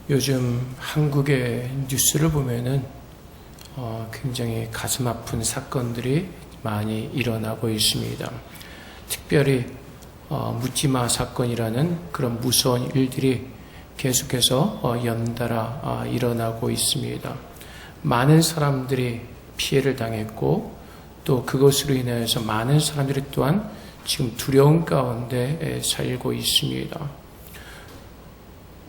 요즘 한국의 뉴스를 보면은 굉장히 가슴 아픈 사건들이 많이 일어나고 있습니다. 특별히 묻지마 사건이라는 그런 무서운 일들이 계속해서 연달아 일어나고 있습니다. 많은 사람들이 피해를 당했고 또 그것으로 인해서 많은 사람들이 또한 지금 두려움 가운데 살고 있습니다.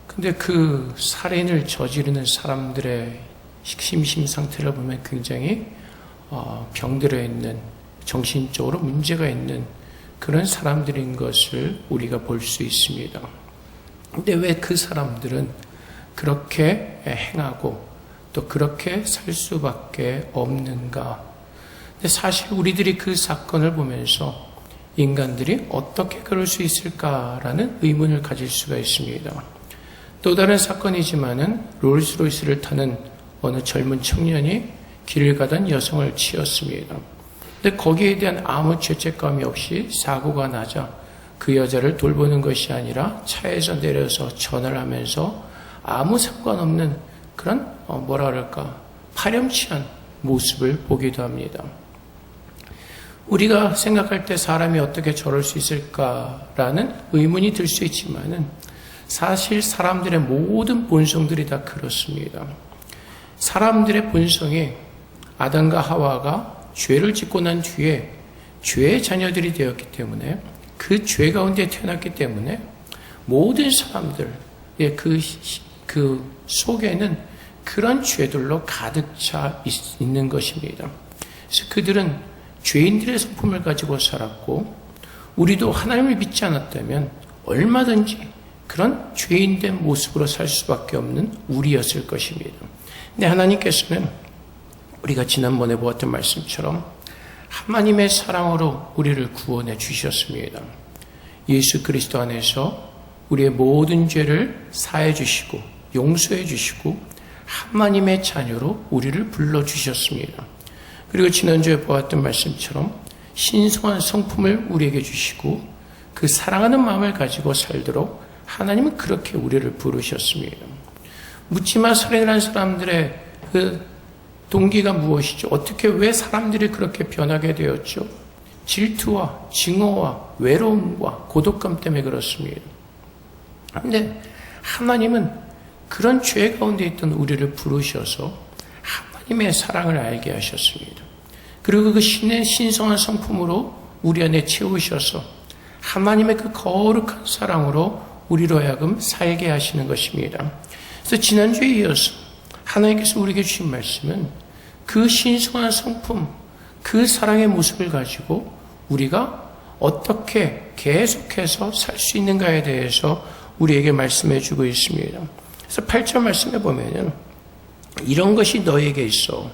근데 그 살인을 저지르는 사람들의 심신 상태를 보면 굉장히 병들어 있는, 정신적으로 문제가 있는 그런 사람들인 것을 우리가 볼 수 있습니다. 근데 왜 그 사람들은 그렇게 행하고 또 그렇게 살 수밖에 없는가? 근데 사실 우리들이 그 사건을 보면서 인간들이 어떻게 그럴 수 있을까라는 의문을 가질 수가 있습니다. 또 다른 사건이지만은 롤스로이스를 타는 어느 젊은 청년이 길을 가던 여성을 치었습니다. 근데 거기에 대한 아무 죄책감이 없이 사고가 나자 그 여자를 돌보는 것이 아니라 차에서 내려서 전화를 하면서 아무 상관없는 그런 파렴치한 모습을 보기도 합니다. 우리가 생각할 때 사람이 어떻게 저럴 수 있을까라는 의문이 들 수 있지만은 사실 사람들의 모든 본성들이 다 그렇습니다. 사람들의 본성이 아담과 하와가 죄를 짓고 난 뒤에 죄의 자녀들이 되었기 때문에 그 죄 가운데 태어났기 때문에 모든 사람들의 그 속에는 그런 죄들로 가득 차 있는 것입니다. 그래서 그들은 죄인들의 성품을 가지고 살았고 우리도 하나님을 믿지 않았다면 얼마든지 그런 죄인된 모습으로 살 수밖에 없는 우리였을 것입니다. 근데 하나님께서는 우리가 지난번에 보았던 말씀처럼 하나님의 사랑으로 우리를 구원해 주셨습니다. 예수 그리스도 안에서 우리의 모든 죄를 사해 주시고 용서해 주시고 하나님의 자녀로 우리를 불러주셨습니다. 그리고 지난주에 보았던 말씀처럼 신성한 성품을 우리에게 주시고 그 사랑하는 마음을 가지고 살도록 하나님은 그렇게 우리를 부르셨습니다. 묻지마 살인한 사람들의 그 동기가 무엇이죠? 어떻게 왜 사람들이 그렇게 변하게 되었죠? 질투와 증오와 외로움과 고독감 때문에 그렇습니다. 그런데 하나님은 그런 죄 가운데 있던 우리를 부르셔서 하나님의 사랑을 알게 하셨습니다. 그리고 그 신의 신성한 성품으로 우리 안에 채우셔서 하나님의 그 거룩한 사랑으로 우리로 하여금 살게 하시는 것입니다. 그래서 지난주에 이어서 하나님께서 우리에게 주신 말씀은 그 신성한 성품, 그 사랑의 모습을 가지고 우리가 어떻게 계속해서 살 수 있는가에 대해서 우리에게 말씀해 주고 있습니다. 그래서 8절 말씀에 보면은 이런 것이 너에게 있어.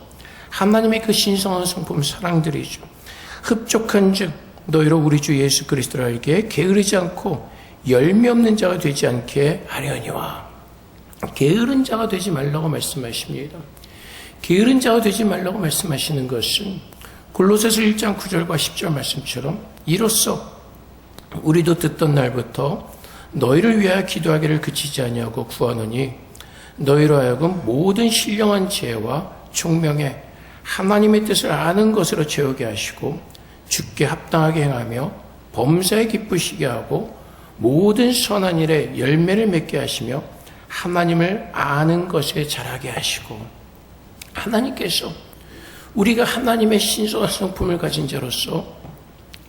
하나님의 그 신성한 성품 사랑들이죠. 흡족한 즉 너희로 우리 주 예수 그리스도를 알게 게으르지 않고 열매 없는 자가 되지 않게 하려니와. 게으른 자가 되지 말라고 말씀하십니다. 게으른 자가 되지 말라고 말씀하시는 것은 골로새서 1장 9절과 10절 말씀처럼 이로써 우리도 듣던 날부터 너희를 위하여 기도하기를 그치지 아니하고 구하노니 너희로 하여금 모든 신령한 지혜와 총명에 하나님의 뜻을 아는 것으로 채우게 하시고 주께 합당하게 행하며 범사에 기쁘시게 하고 모든 선한 일에 열매를 맺게 하시며 하나님을 아는 것에 자라게 하시고. 하나님께서 우리가 하나님의 신성한 성품을 가진 자로서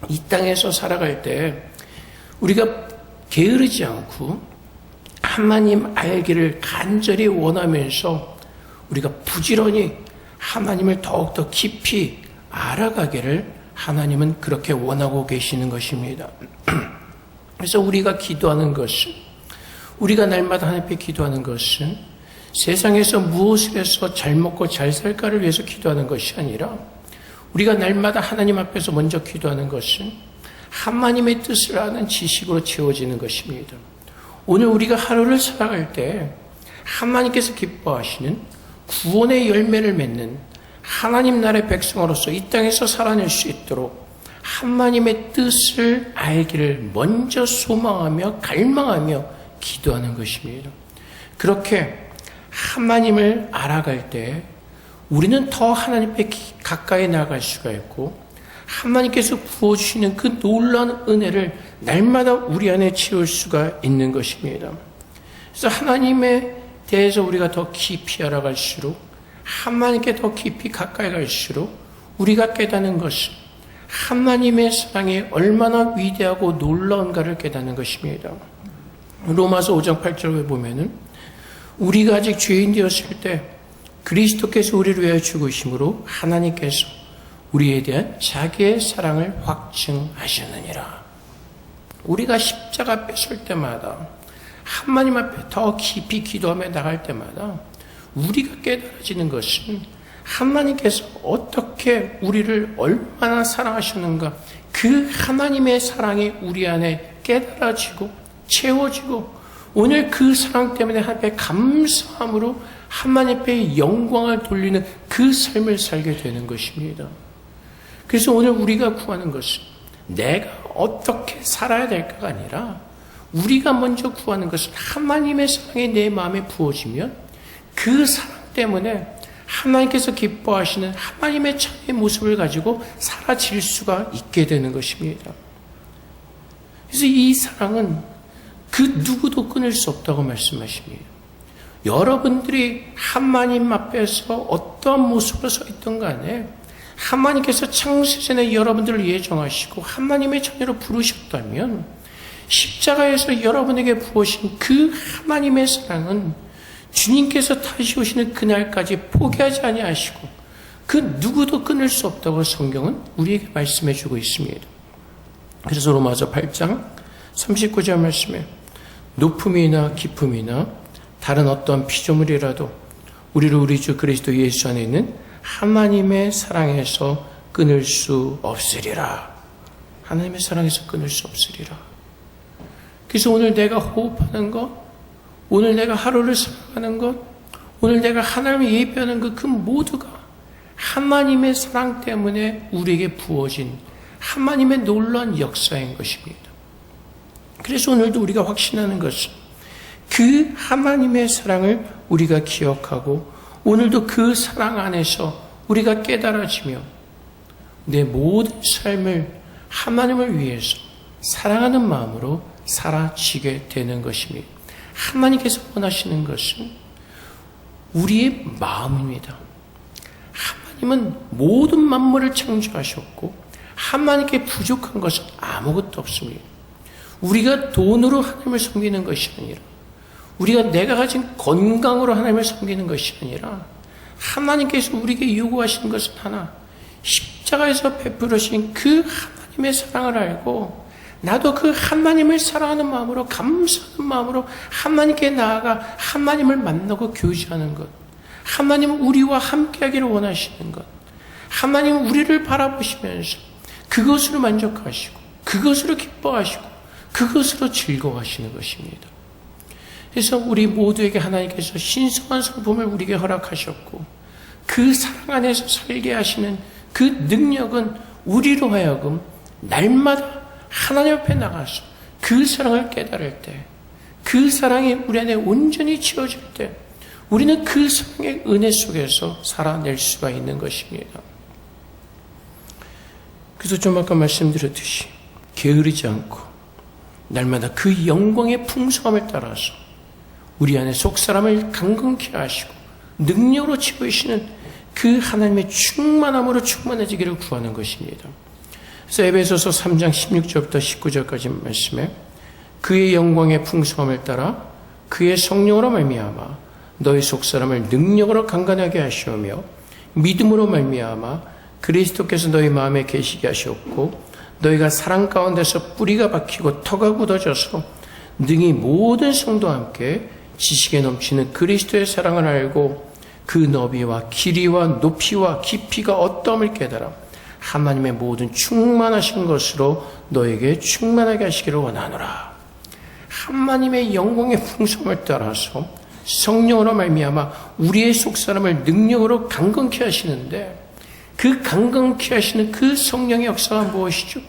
이 땅에서 살아갈 때 우리가 게으르지 않고 하나님 알기를 간절히 원하면서 우리가 부지런히 하나님을 더욱더 깊이 알아가기를 하나님은 그렇게 원하고 계시는 것입니다. 그래서 우리가 기도하는 것은, 우리가 날마다 하나님 앞에 기도하는 것은 세상에서 무엇을 해서 잘 먹고 잘 살까를 위해서 기도하는 것이 아니라 우리가 날마다 하나님 앞에서 먼저 기도하는 것은 하나님의 뜻을 아는 지식으로 채워지는 것입니다. 오늘 우리가 하루를 살아갈 때 하나님께서 기뻐하시는 구원의 열매를 맺는 하나님 나라의 백성으로서 이 땅에서 살아낼 수 있도록 하나님의 뜻을 알기를 먼저 소망하며 갈망하며 기도하는 것입니다. 그렇게 하나님을 알아갈 때 우리는 더 하나님께 가까이 나아갈 수가 있고 하나님께서 부어주시는 그 놀라운 은혜를 날마다 우리 안에 채울 수가 있는 것입니다. 그래서 하나님에 대해서 우리가 더 깊이 알아갈수록 하나님께 더 깊이 가까이 갈수록 우리가 깨닫는 것은 하나님의 사랑이 얼마나 위대하고 놀라운가를 깨닫는 것입니다. 로마서 5장 8절에 보면은 우리가 아직 죄인 되었을 때 그리스도께서 우리를 위하여 죽으심으로 하나님께서 우리에 대한 자기의 사랑을 확증하셨느니라. 우리가 십자가 앞에 설 때마다 하나님 앞에 더 깊이 기도하며 나갈 때마다 우리가 깨달아지는 것은 하나님께서 어떻게 우리를 얼마나 사랑하셨는가, 그 하나님의 사랑이 우리 안에 깨달아지고 채워지고 오늘 그 사랑 때문에 하나님께 감사함으로 하나님 앞에 영광을 돌리는 그 삶을 살게 되는 것입니다. 그래서 오늘 우리가 구하는 것은 내가 어떻게 살아야 될까가 아니라 우리가 먼저 구하는 것은 하나님의 사랑이 내 마음에 부어지면 그 사랑 때문에 하나님께서 기뻐하시는 하나님의 찬의 모습을 가지고 사라질 수가 있게 되는 것입니다. 그래서 이 사랑은 그 누구도 끊을 수 없다고 말씀하십니다. 여러분들이 하나님 앞에서 어떠한 모습으로 서 있던 간에 하나님께서 창세전에 여러분들을 예정하시고 하나님의 자녀로 부르셨다면 십자가에서 여러분에게 부으신 그 하나님의 사랑은 주님께서 다시 오시는 그날까지 포기하지 아니하시고 그 누구도 끊을 수 없다고 성경은 우리에게 말씀해 주고 있습니다. 그래서 로마서 8장 39절 말씀에 높음이나 깊음이나 다른 어떤 피조물이라도 우리를 우리 주 그리스도 예수 안에 있는 하나님의 사랑에서 끊을 수 없으리라. 하나님의 사랑에서 끊을 수 없으리라. 그래서 오늘 내가 호흡하는 것, 오늘 내가 하루를 살아가는 것, 오늘 내가 하나님을 예배하는 것, 그 모두가 하나님의 사랑 때문에 우리에게 부어진 하나님의 놀라운 역사인 것입니다. 그래서 오늘도 우리가 확신하는 것은 그 하나님의 사랑을 우리가 기억하고 오늘도 그 사랑 안에서 우리가 깨달아지며 내 모든 삶을 하나님을 위해서 사랑하는 마음으로 살아지게 되는 것입니다. 하나님께서 원하시는 것은 우리의 마음입니다. 하나님은 모든 만물을 창조하셨고 하나님께 부족한 것은 아무것도 없습니다. 우리가 돈으로 하나님을 섬기는 것이 아니라 우리가 내가 가진 건강으로 하나님을 섬기는 것이 아니라 하나님께서 우리에게 요구하시는 것은 하나, 십자가에서 베풀으신 그 하나님의 사랑을 알고 나도 그 하나님을 사랑하는 마음으로 감사하는 마음으로 하나님께 나아가 하나님을 만나고 교제하는 것, 하나님은 우리와 함께하기를 원하시는 것, 하나님은 우리를 바라보시면서 그것으로 만족하시고 그것으로 기뻐하시고 그것으로 즐거워하시는 것입니다. 그래서 우리 모두에게 하나님께서 신성한 성품을 우리에게 허락하셨고 그 사랑 안에서 살게 하시는 그 능력은 우리로 하여금 날마다 하나님 앞에 나가서 그 사랑을 깨달을 때, 그 사랑이 우리 안에 온전히 채워질 때 우리는 그 사랑의 은혜 속에서 살아낼 수가 있는 것입니다. 그래서 좀 아까 말씀드렸듯이 게으르지 않고 날마다 그 영광의 풍성함을 따라서 우리 안에 속사람을 강건케 하시고 능력으로 채우시는 그 하나님의 충만함으로 충만해지기를 구하는 것입니다. 그래서 에베소서 3장 16절부터 19절까지 말씀에 그의 영광의 풍성함을 따라 그의 성령으로 말미암아 너희 속사람을 능력으로 강건하게 하시오며 믿음으로 말미암아 그리스도께서 너희 마음에 계시게 하셨고 너희가 사랑 가운데서 뿌리가 박히고 터가 굳어져서 능히 모든 성도와 함께 지식에 넘치는 그리스도의 사랑을 알고 그 너비와 길이와 높이와 깊이가 어떠함을 깨달아 하나님의 모든 충만하신 것으로 너에게 충만하게 하시기를 원하노라. 하나님의 영광의 풍성을 따라서 성령으로 말미암아 우리의 속사람을 능력으로 강건케 하시는데 그 강건케 하시는 그 성령의 역사가 무엇이죠?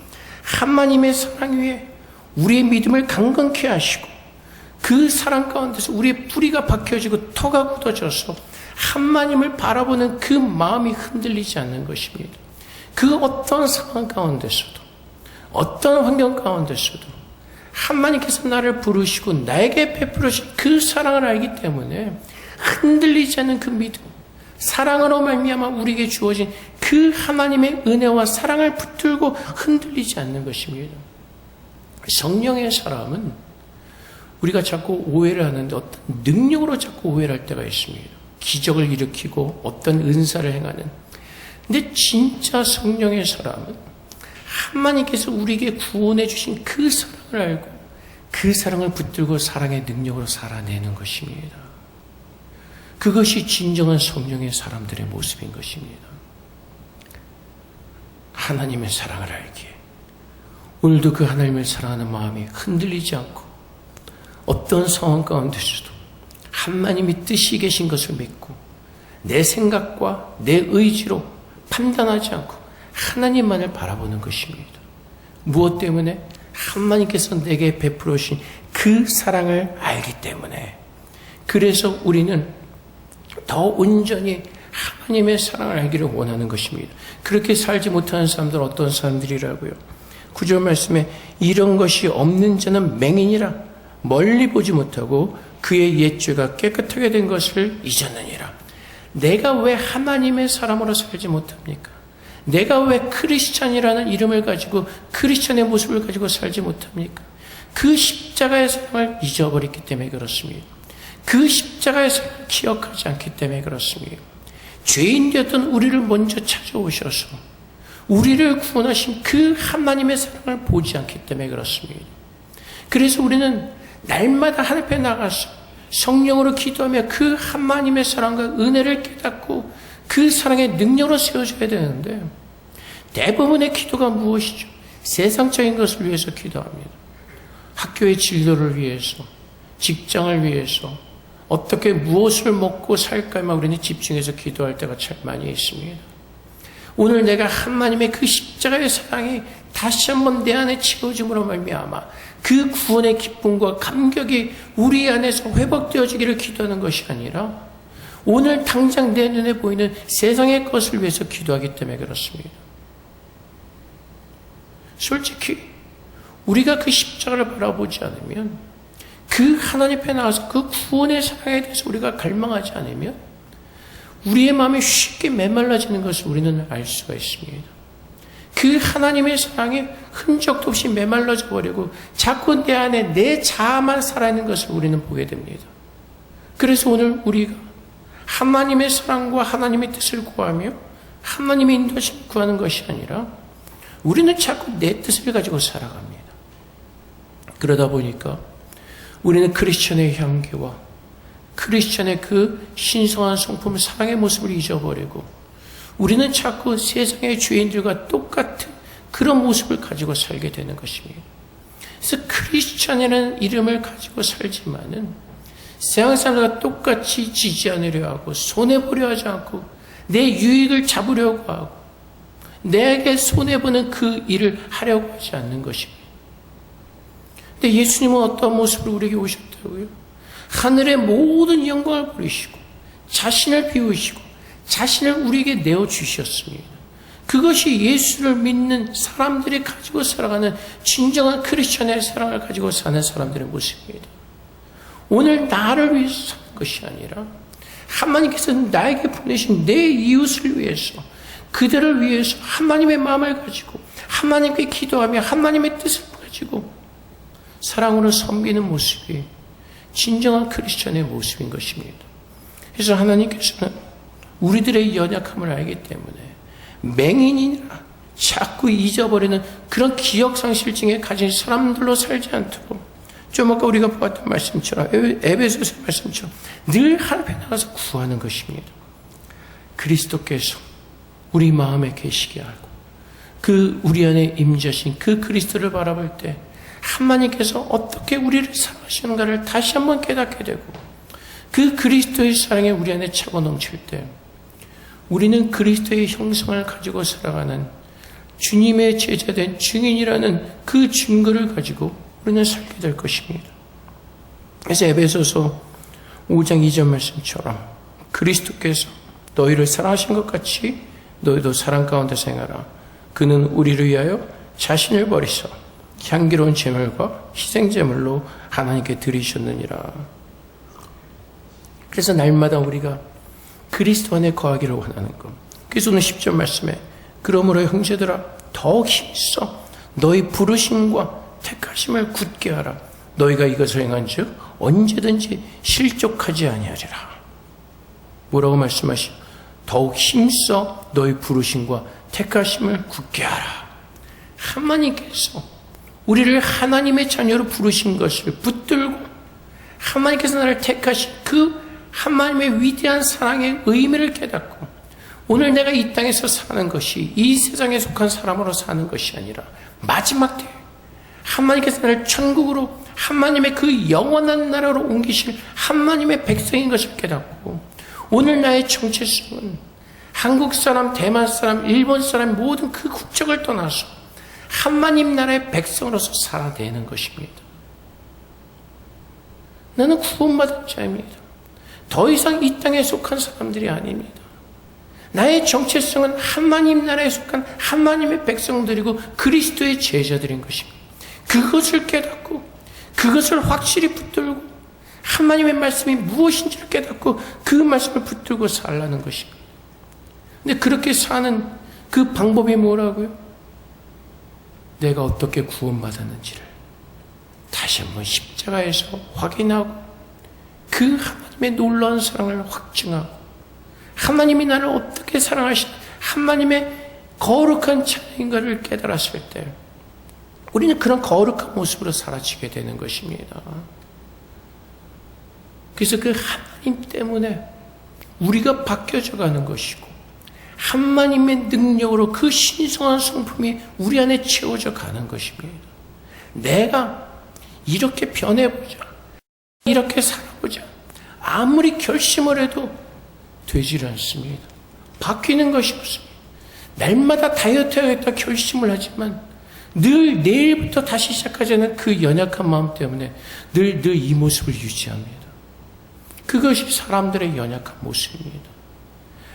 하나님의 사랑 위에 우리의 믿음을 강건케 하시고 그 사랑 가운데서 우리의 뿌리가 박혀지고 터가 굳어져서 하나님을 바라보는 그 마음이 흔들리지 않는 것입니다. 그 어떤 상황 가운데서도, 어떤 환경 가운데서도 하나님께서 나를 부르시고 나에게 베풀으신 그 사랑을 알기 때문에 흔들리지 않는 그 믿음, 사랑으로 말미암아 우리에게 주어진 그 하나님의 은혜와 사랑을 붙들고 흔들리지 않는 것입니다. 성령의 사람은 우리가 자꾸 오해를 하는데 어떤 능력으로 자꾸 오해를 할 때가 있습니다. 기적을 일으키고 어떤 은사를 행하는. 근데 진짜 성령의 사람은 하나님께서 우리에게 구원해 주신 그 사랑을 알고 그 사랑을 붙들고 사랑의 능력으로 살아내는 것입니다. 그것이 진정한 성령의 사람들의 모습인 것입니다. 하나님의 사랑을 알기에 오늘도 그 하나님을 사랑하는 마음이 흔들리지 않고 어떤 상황 가운데서도 하나님이 뜻이 계신 것을 믿고 내 생각과 내 의지로 판단하지 않고 하나님만을 바라보는 것입니다. 무엇 때문에? 하나님께서 내게 베풀어 주신 그 사랑을 알기 때문에. 그래서 우리는 더 온전히 하나님의 사랑을 알기를 원하는 것입니다. 그렇게 살지 못하는 사람들은 어떤 사람들이라고요? 9절 말씀에 이런 것이 없는 자는 맹인이라 멀리 보지 못하고 그의 옛죄가 깨끗하게 된 것을 잊었느니라. 내가 왜 하나님의 사람으로 살지 못합니까? 내가 왜 크리스찬이라는 이름을 가지고 크리스찬의 모습을 가지고 살지 못합니까? 그 십자가의 사랑을 잊어버렸기 때문에 그렇습니다. 그 십자가의 사랑을 기억하지 않기 때문에 그렇습니다. 죄인 되었던 우리를 먼저 찾아오셔서 우리를 구원하신 그 하나님의 사랑을 보지 않기 때문에 그렇습니다. 그래서 우리는 날마다 하늘 앞에 나가서 성령으로 기도하며 그 하나님의 사랑과 은혜를 깨닫고 그 사랑의 능력으로 세워져야 되는데 대부분의 기도가 무엇이죠? 세상적인 것을 위해서 기도합니다. 학교의 진로를 위해서, 직장을 위해서, 어떻게 무엇을 먹고 살까에만 우리는 집중해서 기도할 때가 참 많이 있습니다. 오늘 내가 하나님의 그 십자가의 사랑이 다시 한번 내 안에 채워짐으로 말미암아 그 구원의 기쁨과 감격이 우리 안에서 회복되어지기를 기도하는 것이 아니라 오늘 당장 내 눈에 보이는 세상의 것을 위해서 기도하기 때문에 그렇습니다. 솔직히 우리가 그 십자가를 바라보지 않으면 그 하나님 앞에 나와서 그 구원의 사랑에 대해서 우리가 갈망하지 않으면 우리의 마음이 쉽게 메말라지는 것을 우리는 알 수가 있습니다. 그 하나님의 사랑에 흔적도 없이 메말라져 버리고 자꾸 내 안에 내 자아만 살아있는 것을 우리는 보게 됩니다. 그래서 오늘 우리가 하나님의 사랑과 하나님의 뜻을 구하며 하나님의 인도하심을 구하는 것이 아니라 우리는 자꾸 내 뜻을 가지고 살아갑니다. 그러다 보니까 우리는 크리스천의 향기와 크리스천의 그 신성한 성품, 사랑의 모습을 잊어버리고 우리는 자꾸 세상의 죄인들과 똑같은 그런 모습을 가지고 살게 되는 것입니다. 그래서 크리스천이라는 이름을 가지고 살지만은 세상 사람들과 똑같이 지지 않으려 하고 손해보려 하지 않고 내 유익을 잡으려고 하고 내게 손해보는 그 일을 하려고 하지 않는 것입니다. 근데 예수님은 어떤 모습으로 우리에게 오셨다고요? 하늘의 모든 영광을 버리시고 자신을 비우시고 자신을 우리에게 내어주셨습니다. 그것이 예수를 믿는 사람들이 가지고 살아가는 진정한 크리스천의 사랑을 가지고 사는 사람들의 모습입니다. 오늘 나를 위해서 사는 것이 아니라 하나님께서 나에게 보내신 내 이웃을 위해서 그들을 위해서 하나님의 마음을 가지고 하나님께 기도하며 하나님의 뜻을 가지고 사랑으로 섬기는 모습이 진정한 크리스천의 모습인 것입니다. 그래서 하나님께서는 우리들의 연약함을 알기 때문에 맹인이나 자꾸 잊어버리는 그런 기억상실증에 가진 사람들로 살지 않도록 좀 아까 우리가 보았던 말씀처럼 에베소서 말씀처럼 늘 하나님 앞에 나가서 구하는 것입니다. 그리스도께서 우리 마음에 계시게 하고 그 우리 안에 임재하신 그 그리스도를 바라볼 때 하나님께서 어떻게 우리를 사랑하시는가를 다시 한번 깨닫게 되고 그 그리스도의 사랑이 우리 안에 차고 넘칠 때 우리는 그리스도의 형상을 가지고 살아가는 주님의 제자된 증인이라는 그 증거를 가지고 우리는 살게 될 것입니다. 그래서 에베소서 5장 2절 말씀처럼 그리스도께서 너희를 사랑하신 것 같이 너희도 사랑 가운데 생활하라. 그는 우리를 위하여 자신을 버리사 향기로운 제물과 희생제물로 하나님께 드리셨느니라. 그래서 날마다 우리가 그리스도 안에 거하기를 원하는 것. 그래서 오늘 10절 말씀에 그러므로 형제들아 더욱 힘써 너희 부르심과 택하심을 굳게 하라. 너희가 이것을 행한즉 언제든지 실족하지 아니하리라. 뭐라고 말씀하시오? 더욱 힘써 너희 부르심과 택하심을 굳게 하라. 하나님께서 우리를 하나님의 자녀로 부르신 것을 붙들고 하나님께서 나를 택하신 그 하나님의 위대한 사랑의 의미를 깨닫고 오늘 내가 이 땅에서 사는 것이 이 세상에 속한 사람으로 사는 것이 아니라 마지막 때에 하나님께서 나를 천국으로 하나님의 그 영원한 나라로 옮기실 하나님의 백성인 것을 깨닫고 오늘 나의 정체성은 한국 사람, 대만 사람, 일본 사람 모든 그 국적을 떠나서 하나님 나라의 백성으로서 살아내는 것입니다. 나는 구원받은 자입니다. 더 이상 이 땅에 속한 사람들이 아닙니다. 나의 정체성은 하나님 나라에 속한 하나님의 백성들이고 그리스도의 제자들인 것입니다. 그것을 깨닫고 그것을 확실히 붙들고 하나님의 말씀이 무엇인지를 깨닫고 그 말씀을 붙들고 살라는 것입니다. 근데 그렇게 사는 그 방법이 뭐라고요? 내가 어떻게 구원받았는지를 다시 한번 십자가에서 확인하고 그 하나님의 놀라운 사랑을 확증하고 하나님이 나를 어떻게 사랑하시는 하나님의 거룩한 자녀인가를 깨달았을 때 우리는 그런 거룩한 모습으로 살아지게 되는 것입니다. 그래서 그 하나님 때문에 우리가 바뀌어져 가는 것이고 하나님의 능력으로 그 신성한 성품이 우리 안에 채워져 가는 것입니다. 내가 이렇게 변해보자, 이렇게 살아보자 아무리 결심을 해도 되질 않습니다. 바뀌는 것이 없습니다. 날마다 다이어트 해야겠다 결심을 하지만 늘 내일부터 다시 시작하자는 그 연약한 마음 때문에 늘 이 모습을 유지합니다. 그것이 사람들의 연약한 모습입니다.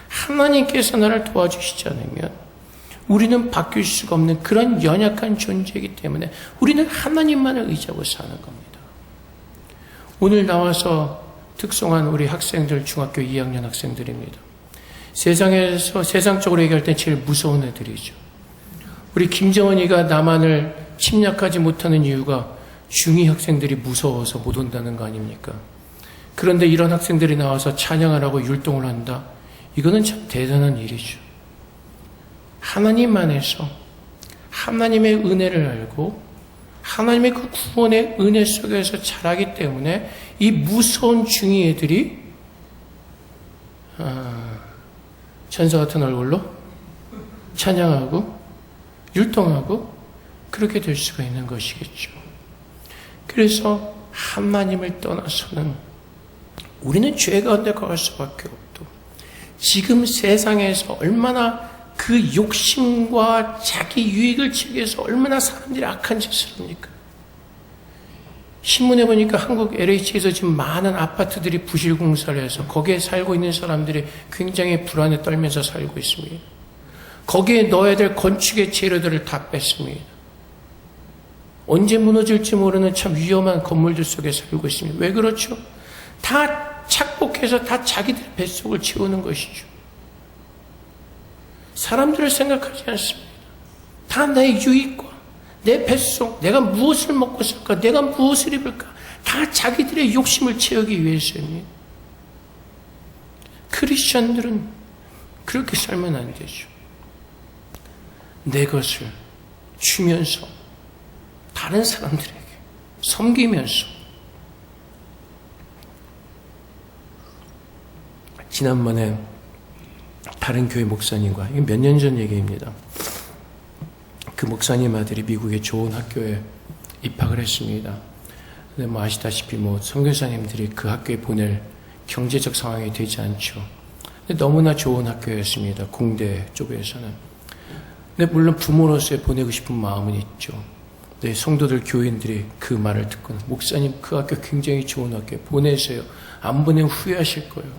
하나님께서 나를 도와주시지 않으면 우리는 바뀔 수가 없는 그런 연약한 존재이기 때문에 우리는 하나님만을 의지하고 사는 겁니다. 오늘 나와서 특송한 우리 학생들, 중학교 2학년 학생들입니다. 세상에서 세상적으로 얘기할 때 제일 무서운 애들이죠. 우리 김정은이가 남한을 침략하지 못하는 이유가 중2 학생들이 무서워서 못 온다는 거 아닙니까? 그런데 이런 학생들이 나와서 찬양을 하고 율동을 한다? 이거는 참 대단한 일이죠. 하나님 안에서 하나님의 은혜를 알고 하나님의 그 구원의 은혜 속에서 자라기 때문에 이 무서운 중2 애들이 천사 같은 얼굴로 찬양하고 율동하고 그렇게 될 수가 있는 것이겠죠. 그래서 하나님을 떠나서는 우리는 죄 가운데 거할 수밖에 없고 지금 세상에서 얼마나 그 욕심과 자기 유익을 치기 위해서 얼마나 사람들이 악한 짓을 합니까? 신문에 보니까 한국 LH에서 지금 많은 아파트들이 부실공사를 해서 거기에 살고 있는 사람들이 굉장히 불안에 떨면서 살고 있습니다. 거기에 넣어야 될 건축의 재료들을 다 뺐습니다. 언제 무너질지 모르는 참 위험한 건물들 속에 살고 있습니다. 왜 그렇죠? 다 착복해서 다 자기들 뱃속을 채우는 것이죠. 사람들을 생각하지 않습니다. 다 나의 유익과 내 뱃속, 내가 무엇을 먹고 살까, 내가 무엇을 입을까, 다 자기들의 욕심을 채우기 위해서입니다. 크리스천들은 그렇게 살면 안 되죠. 내 것을 주면서 다른 사람들에게 섬기면서 지난번에 다른 교회 목사님과 몇 년 전 얘기입니다. 그 목사님 아들이 미국의 좋은 학교에 입학을 했습니다. 근데 아시다시피 선교사님들이 그 학교에 보낼 경제적 상황이 되지 않죠. 근데 너무나 좋은 학교였습니다. 공대 쪽에서는. 근데 물론 부모로서의 보내고 싶은 마음은 있죠. 네, 성도들 교인들이 그 말을 듣고는 목사님 그 학교 굉장히 좋은 학교에 보내세요. 안 보내면 후회하실 거예요.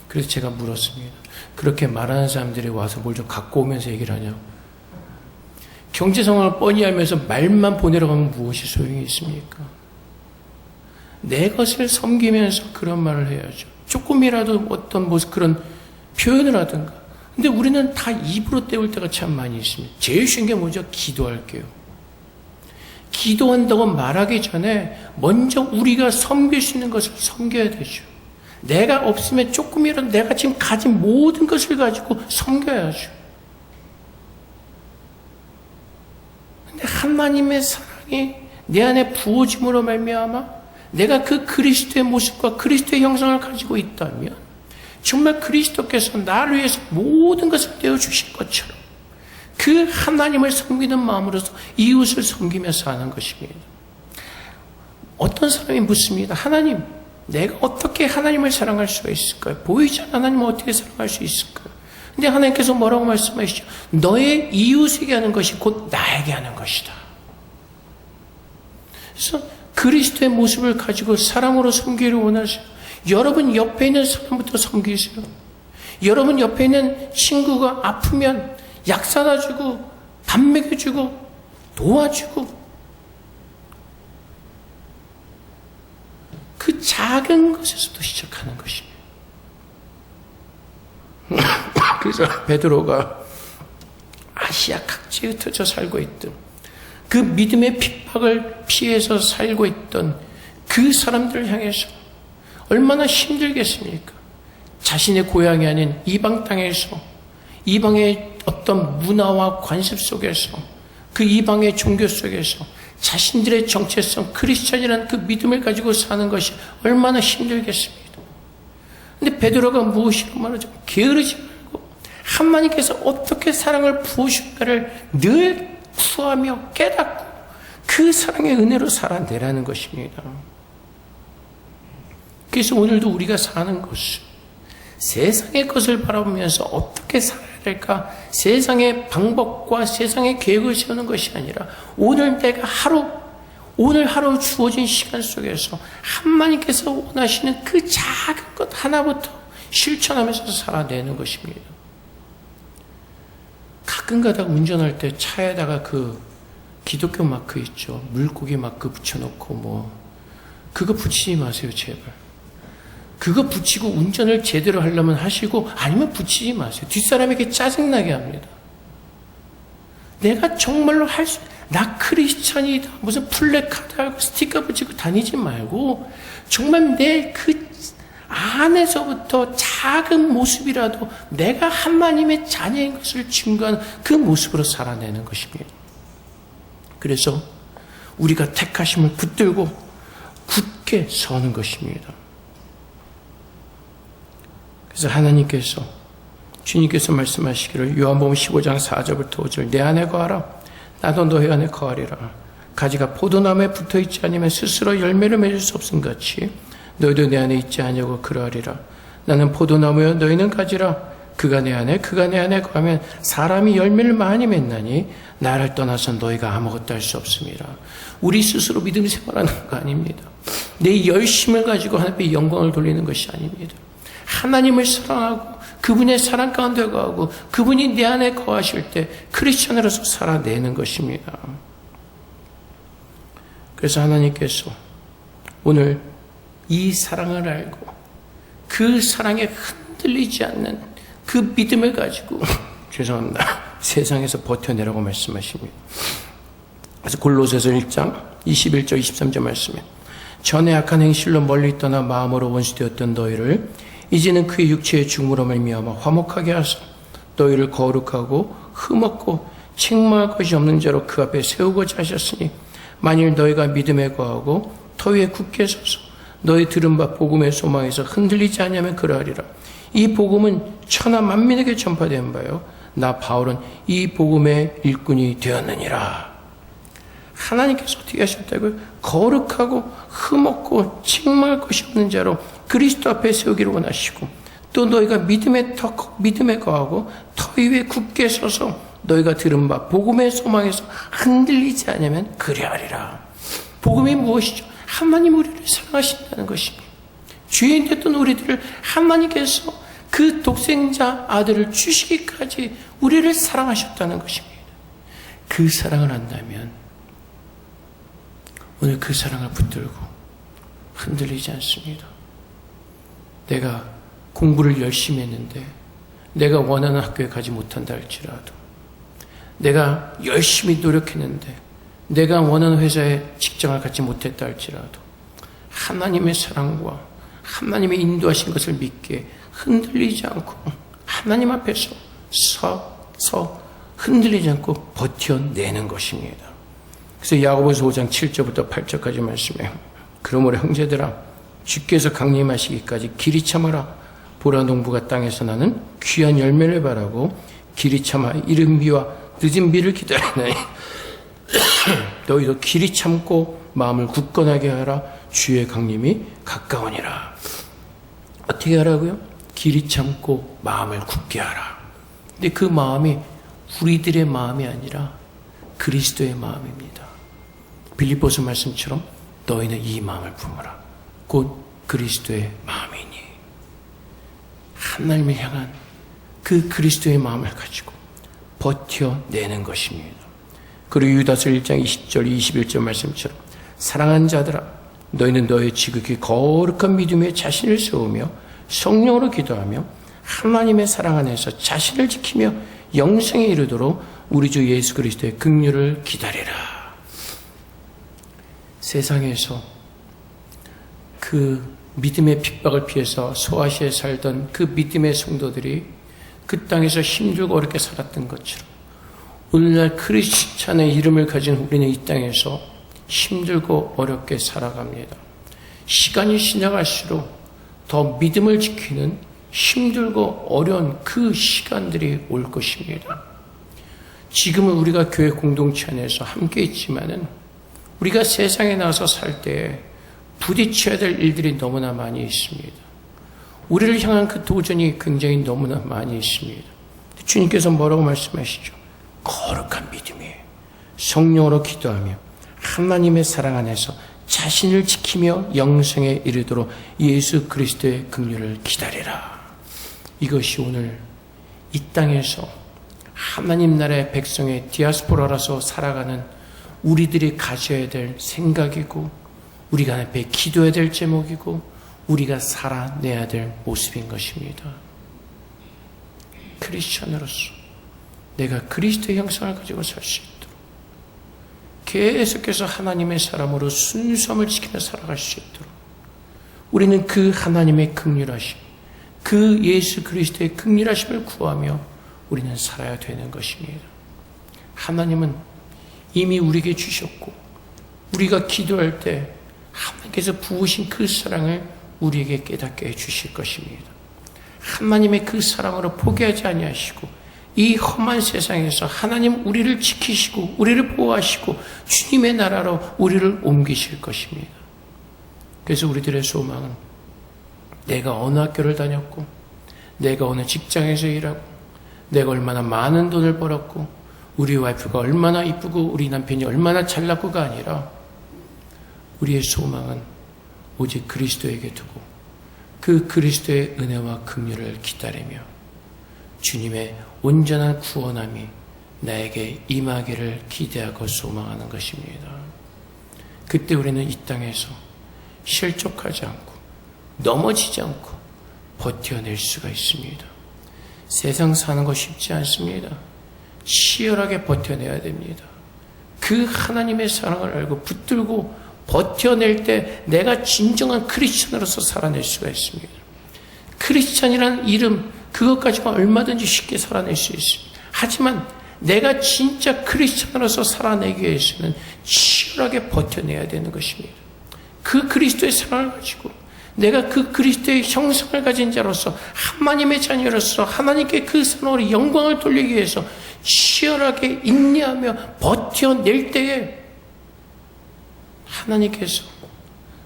그래서 제가 물었습니다. 그렇게 말하는 사람들이 와서 뭘 좀 갖고 오면서 얘기를 하냐고. 경제 상황을 뻔히 알면서 말만 보내러 가면 무엇이 소용이 있습니까? 내 것을 섬기면서 그런 말을 해야죠. 조금이라도 어떤 모습 그런 표현을 하든가. 근데 우리는 다 입으로 때울 때가 참 많이 있습니다. 제일 쉬운 게 뭐죠? 기도할게요. 기도한다고 말하기 전에 먼저 우리가 섬길 수 있는 것을 섬겨야 되죠. 내가 없으면 조금이라도 내가 지금 가진 모든 것을 가지고 섬겨야죠. 근데 하나님의 사랑이 내 안에 부어짐으로 말미암아 내가 그 그리스도의 모습과 그리스도의 형상을 가지고 있다면 정말 그리스도께서 나를 위해서 모든 것을 떼어주신 것처럼 그 하나님을 섬기는 마음으로서 이웃을 섬기며 사는 것입니다. 어떤 사람이 묻습니다. 하나님, 내가 어떻게 하나님을 사랑할 수가 있을까요? 보이지 않는 하나님을 어떻게 사랑할 수 있을까요? 근데 하나님께서 뭐라고 말씀하시죠? 너의 이웃에게 하는 것이 곧 나에게 하는 것이다. 그래서 그리스도의 모습을 가지고 사랑으로 섬기기를 원하세요. 여러분 옆에 있는 사람부터 섬기세요. 여러분 옆에 있는 친구가 아프면 약 사다 주고 밥 먹여주고 도와주고 그 작은 것에서도 시작하는 것입니다. 그래서 베드로가 아시아 각지에 흩어져 살고 있던 그 믿음의 핍박을 피해서 살고 있던 그 사람들을 향해서 얼마나 힘들겠습니까? 자신의 고향이 아닌 이방 땅에서 이방의 어떤 문화와 관습 속에서 그 이방의 종교 속에서 자신들의 정체성, 크리스천이라는 그 믿음을 가지고 사는 것이 얼마나 힘들겠습니까? 근데 베드로가 무엇이라고 말하죠? 게으르지 말고 하나님께서 어떻게 사랑을 부으실까를 늘 구하며 깨닫고 그 사랑의 은혜로 살아내라는 것입니다. 그래서 오늘도 우리가 사는 것은 세상의 것을 바라보면서 어떻게 살아야 될까? 세상의 방법과 세상의 계획을 세우는 것이 아니라 오늘 하루 주어진 시간 속에서 하나님께서 원하시는 그 작은 것 하나부터 실천하면서 살아내는 것입니다. 가끔 가다가 운전할 때 차에다가 그 기독교 마크 있죠. 물고기 마크 붙여놓고 그거 붙이지 마세요, 제발. 그거 붙이고 운전을 제대로 하려면 하시고 아니면 붙이지 마세요. 뒷사람에게 짜증나게 합니다. 내가 정말로 나 크리스찬이다. 무슨 플래카드하고 스티커 붙이고 다니지 말고 정말 내 그 안에서부터 작은 모습이라도 내가 하나님의 자녀인 것을 증거하는 그 모습으로 살아내는 것입니다. 그래서 우리가 택하심을 붙들고 굳게 서는 것입니다. 그래서 하나님께서 주님께서 말씀하시기를 요한복음 15장 4절부터 5절 내 안에 거하라 나도 너희 안에 거하리라. 가지가 포도나무에 붙어있지 않으면 스스로 열매를 맺을 수 없음 같이 너희도 내 안에 있지 아니하고 그러하리라. 나는 포도나무여 너희는 가지라. 그가 내 안에 거하면 사람이 열매를 많이 맺나니 나를 떠나서 너희가 아무것도 할 수 없습니다. 우리 스스로 믿음 생활하는 거 아닙니다. 내 열심을 가지고 하나님의 영광을 돌리는 것이 아닙니다. 하나님을 사랑하고 그분의 사랑 가운데 거하고 그분이 내 안에 거하실 때 크리스천으로서 살아내는 것입니다. 그래서 하나님께서 오늘 이 사랑을 알고 그 사랑에 흔들리지 않는 그 믿음을 가지고 죄송합니다. 세상에서 버텨내라고 말씀하십니다. 그래서 골로새서 1장 21절 23절 말씀에 전에 악한 행실로 멀리 떠나 마음으로 원수되었던 너희를 이제는 그의 육체의 죽음으로 말미암아 화목하게 하사 너희를 거룩하고 흠없고 책망할 것이 없는 자로 그 앞에 세우고자 하셨으니 만일 너희가 믿음에 거하고 터위에 굳게 서서 너희 들은 바 복음의 소망에서 흔들리지 않으면 그러하리라. 이 복음은 천하 만민에게 전파된 바요 나 바울은 이 복음의 일꾼이 되었느니라. 하나님께서 어떻게 하셨다고요? 거룩하고 흠없고 책망할 것이 없는 자로 그리스도 앞에 세우기를 원하시고 또 너희가 믿음에 거하고 터 위에 굳게 서서 너희가 들은 바 복음의 소망에서 흔들리지 않으면 그리하리라. 복음이 무엇이죠? 하나님 우리를 사랑하신다는 것입니다. 죄인 됐던 우리들을 하나님께서 그 독생자 아들을 주시기까지 우리를 사랑하셨다는 것입니다. 그 사랑을 안다면 오늘 그 사랑을 붙들고 흔들리지 않습니다. 내가 공부를 열심히 했는데 내가 원하는 학교에 가지 못한다 할지라도, 내가 열심히 노력했는데 내가 원하는 회사에 직장을 갖지 못했다 할지라도, 하나님의 사랑과 하나님의 인도하신 것을 믿게 흔들리지 않고 하나님 앞에서 서 흔들리지 않고 버텨내는 것입니다. 그래서 야고보서 5장 7절부터 8절까지 말씀해요. 그러므로 형제들아, 주께서 강림하시기까지 길이 참아라. 보라, 농부가 땅에서 나는 귀한 열매를 바라고 길이 참아 이른 비와 늦은 비를 기다리나니 너희도 길이 참고 마음을 굳건하게 하라. 주의 강림이 가까우니라. 어떻게 하라고요? 길이 참고 마음을 굳게 하라. 근데 그 마음이 우리들의 마음이 아니라 그리스도의 마음입니다. 빌립보서 말씀처럼 너희는 이 마음을 품어라. 곧 그리스도의 마음이니. 하나님을 향한 그 그리스도의 마음을 가지고 버텨내는 것입니다. 그리고 유다서 1장 20절 21절 말씀처럼 사랑하는 자들아, 너희는 너의 지극히 거룩한 믿음에 자신을 세우며 성령으로 기도하며 하나님의 사랑 안에서 자신을 지키며 영생에 이르도록 우리 주 예수 그리스도의 긍휼을 기다리라. 세상에서 그 믿음의 핍박을 피해서 소아시아에 살던 그 믿음의 성도들이 그 땅에서 힘들고 어렵게 살았던 것처럼 오늘날 크리스찬의 이름을 가진 우리는 이 땅에서 힘들고 어렵게 살아갑니다. 시간이 지나갈수록 더 믿음을 지키는 힘들고 어려운 그 시간들이 올 것입니다. 지금은 우리가 교회 공동체 안에서 함께 있지만은 우리가 세상에 나와서 살 때 부딪혀야 될 일들이 너무나 많이 있습니다. 우리를 향한 그 도전이 굉장히 너무나 많이 있습니다. 주님께서 뭐라고 말씀하시죠? 거룩한 믿음이에요. 성령으로 기도하며 하나님의 사랑 안에서 자신을 지키며 영생에 이르도록 예수 그리스도의 긍휼을 기다리라. 이것이 오늘 이 땅에서 하나님 나라의 백성의 디아스포라라서 살아가는 우리들이 가져야 될 생각이고, 우리가 앞에 기도해야 될 제목이고, 우리가 살아내야 될 모습인 것입니다. 크리스천으로서 내가 그리스도의 형상을 가지고 살 수 있도록 계속해서 하나님의 사람으로 순수함을 지키며 살아갈 수 있도록 우리는 그 하나님의 긍휼하심, 그 예수 그리스도의 긍휼하심을 구하며 우리는 살아야 되는 것입니다. 하나님은 이미 우리에게 주셨고, 우리가 기도할 때 하나님께서 부으신 그 사랑을 우리에게 깨닫게 해주실 것입니다. 하나님의 그 사랑으로 포기하지 아니하시고 이 험한 세상에서 하나님 우리를 지키시고 우리를 보호하시고 주님의 나라로 우리를 옮기실 것입니다. 그래서 우리들의 소망은 내가 어느 학교를 다녔고, 내가 어느 직장에서 일하고, 내가 얼마나 많은 돈을 벌었고, 우리 와이프가 얼마나 이쁘고 우리 남편이 얼마나 잘났고가 아니라 우리의 소망은 오직 그리스도에게 두고 그 그리스도의 은혜와 긍휼을 기다리며 주님의 온전한 구원함이 나에게 임하기를 기대하고 소망하는 것입니다. 그때 우리는 이 땅에서 실족하지 않고 넘어지지 않고 버텨낼 수가 있습니다. 세상 사는 거 쉽지 않습니다. 치열하게 버텨내야 됩니다. 그 하나님의 사랑을 알고 붙들고 버텨낼 때 내가 진정한 크리스천으로서 살아낼 수가 있습니다. 크리스천이라는 이름, 그것 가지고 얼마든지 쉽게 살아낼 수 있습니다. 하지만 내가 진짜 크리스천으로서 살아내기 위해서는 치열하게 버텨내야 되는 것입니다. 그 그리스도의 사랑을 가지고 내가 그 그리스도의 형상을 가진 자로서 하나님의 자녀로서 하나님께 그 선으로 영광을 돌리기 위해서 치열하게 인내하며 버텨낼 때에 하나님께서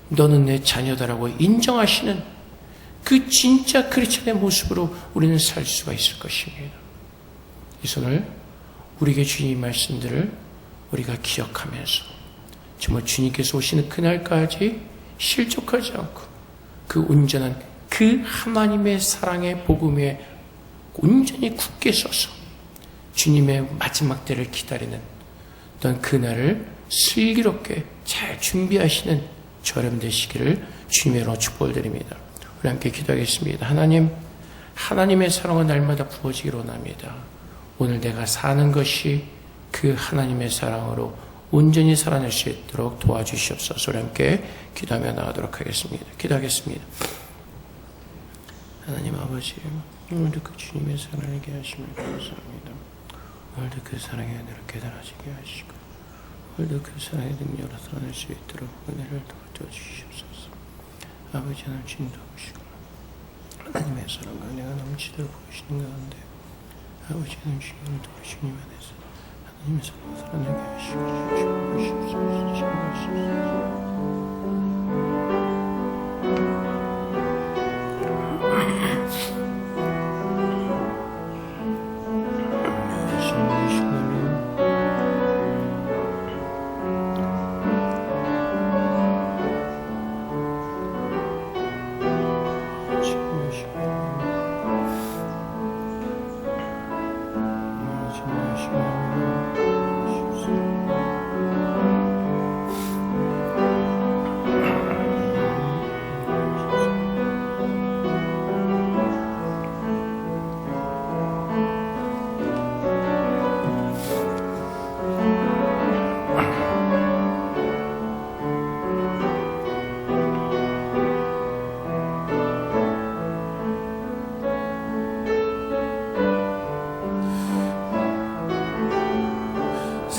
너는 내 자녀다라고 인정하시는 그 진짜 크리스천의 모습으로 우리는 살 수가 있을 것입니다. 이 손을 우리에게 주님 말씀들을 우리가 기억하면서 정말 주님께서 오시는 그날까지 실족하지 않고 그 온전한 그 하나님의 사랑의 복음에 온전히 굳게 서서 주님의 마지막 때를 기다리는 어떤 그날을 슬기롭게 잘 준비하시는 저렴 되시기를 주님으로 축복을 드립니다. 우리 함께 기도하겠습니다. 하나님, 하나님의 사랑은 날마다 부어지기로 원합니다. 오늘 내가 사는 것이 그 하나님의 사랑으로 온전히 살아낼 수 있도록 도와주시옵소서. 우리 함께 기도하며 나가도록 하겠습니다. 기도하겠습니다. 하나님 아버지, 오늘도 그 주님의 사랑을 알게 하심을 감사합니다. 오늘도 그 사랑의 은혜를 깨달아지게 하시고 오늘도 그 사랑의 능력으로 살아낼 수 있도록 은혜를 도와주시옵소서. 아버지 하나님 주님 도우시고 하나님의 사랑과 은혜가 넘치도록 보이시는 가운데 아버지 하나님 주님을 도우시님 안에서 하나님의 사랑을 살아내게 하시고 주시옵소서. 주시옵소서.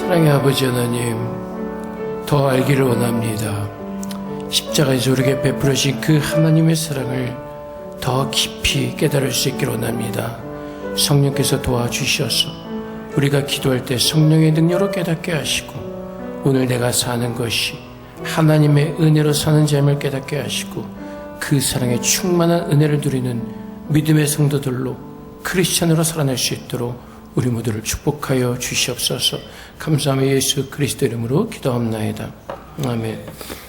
사랑의 아버지 하나님, 더 알기를 원합니다. 십자가에서 우리에게 베풀으신 그 하나님의 사랑을 더 깊이 깨달을 수 있기를 원합니다. 성령께서 도와주셔서 우리가 기도할 때 성령의 능력으로 깨닫게 하시고 오늘 내가 사는 것이 하나님의 은혜로 사는 삶을 깨닫게 하시고 그 사랑에 충만한 은혜를 누리는 믿음의 성도들로 크리스찬으로 살아낼 수 있도록 우리 모두를 축복하여 주시옵소서. 감사하며 예수 그리스도 이름으로 기도합나이다. 아멘.